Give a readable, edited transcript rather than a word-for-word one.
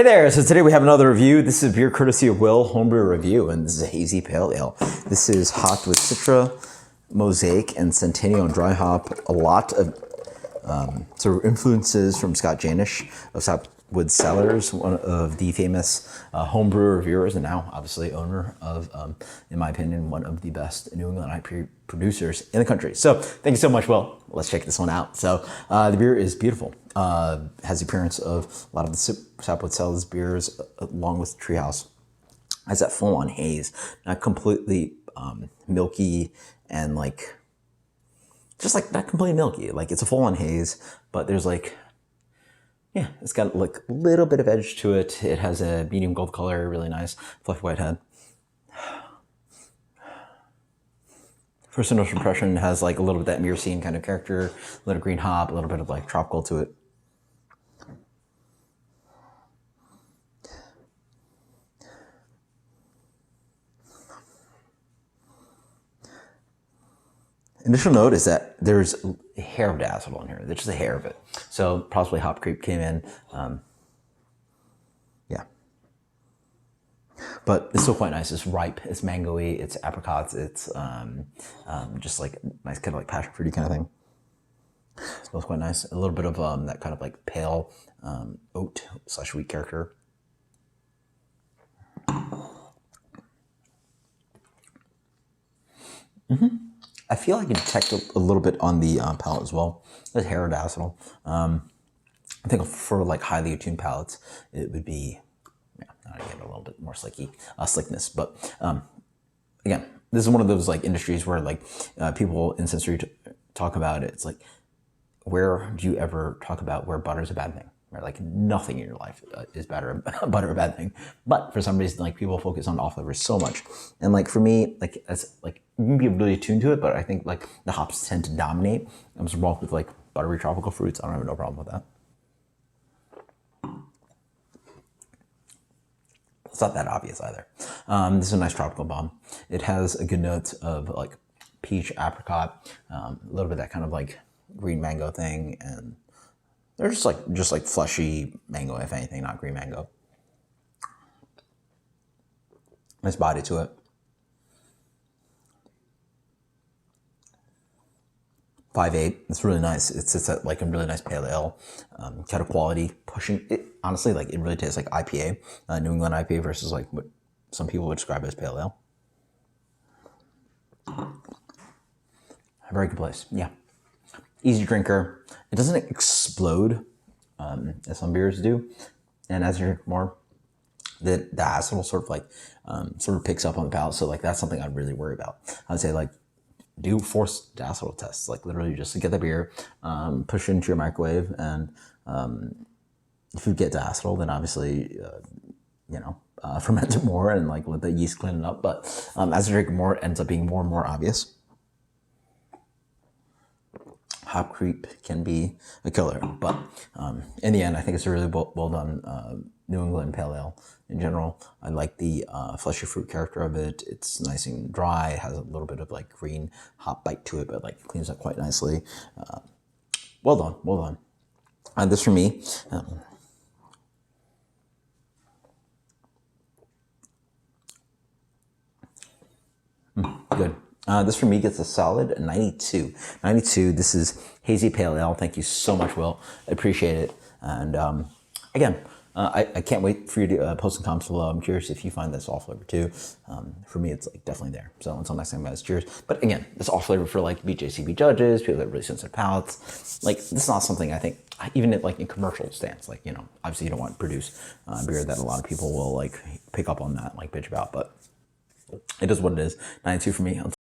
Hey there, so today we have another review. This is a beer courtesy of Will, Homebrew Review, and this is a hazy pale ale. This is hopped with Citra, Mosaic, and Centennial and dry hop. A lot of sort of influences from Scott Janish of Southwood Cellars, one of the famous homebrew reviewers, and now obviously owner of, in my opinion, one of the best New England IPA producers in the country. So thank you so much, Will. Let's check this one out. So the beer is beautiful. Has the appearance of a lot of the Southwood Cellars beers, along with Treehouse. Has that full-on haze, not completely milky and like, just like not completely milky. Like it's a full-on haze, but there's like, yeah, it's got like a little bit of edge to it. It has a medium gold color, really nice, fluffy white head. First initial impression has like a little bit of that myrcene kind of character, a little green hop, a little bit of like tropical to it. Initial note is that there's a hair of diacetyl in here. There's just a hair of it. So possibly hop creep came in. Yeah. But it's still quite nice. It's ripe, it's mangoey, it's apricots, it's just like nice kind of like passion fruity kind of thing. It smells quite nice. A little bit of that kind of like pale oat / wheat character. I feel like I can detect a little bit on the palate as well. There's hair of diacetyl. I think for like highly attuned palates, it would be, yeah, again, a little bit more slickness. But again, this is one of those like industries where like people in sensory talk about it. It's like, where do you ever talk about where butter is a bad thing? Right? Like nothing in your life is butter a bad thing. But for some reason, like people focus on off flavors so much. And like for me, like as like you can be really attuned to it, but I think like the hops tend to dominate. I'm involved with like buttery tropical fruits. I don't have no problem with that. It's not that obvious either. This is a nice tropical bomb. It has a good note of like peach, apricot, a little bit of that kind of like green mango thing, and they're just like fleshy mango, if anything, not green mango. Nice body to it. 5.8. It's really nice. It's at like a really nice pale ale, kind of quality. Pushing it honestly, like it really tastes like IPA, New England IPA versus like what some people would describe as pale ale. A very good place. Yeah, easy drinker. It doesn't explode as some beers do, and as you drink more, the acid will sort of like sort of picks up on the palate. So like that's something I'd really worry about. I would say like do forced diacetyl tests, like literally just to get the beer, push it into your microwave, and if you get diacetyl, then obviously ferment it more and like let the yeast clean it up. But as you drink more, it ends up being more and more obvious. Hop creep can be a killer, but in the end, I think it's a really well done New England pale ale in general. I like the fleshy fruit character of it. It's nice and dry. It has a little bit of like green hop bite to it, but like cleans up quite nicely. Well done, well done. And this for me. Good. This for me gets a solid 92. 92. This is Hazy Pale Ale. Thank you so much, Will. I appreciate it. And again, I can't wait for you to post some comments below. I'm curious if you find this off flavor too. For me, it's like definitely there. So until next time, guys, cheers. But again, this off flavor for like BJCP judges, people that have really sensitive palates. Like this is not something I think even at, like in commercial stance. Like obviously you don't want to produce beer that a lot of people will like pick up on that and like bitch about. But it is what it is. 92 for me.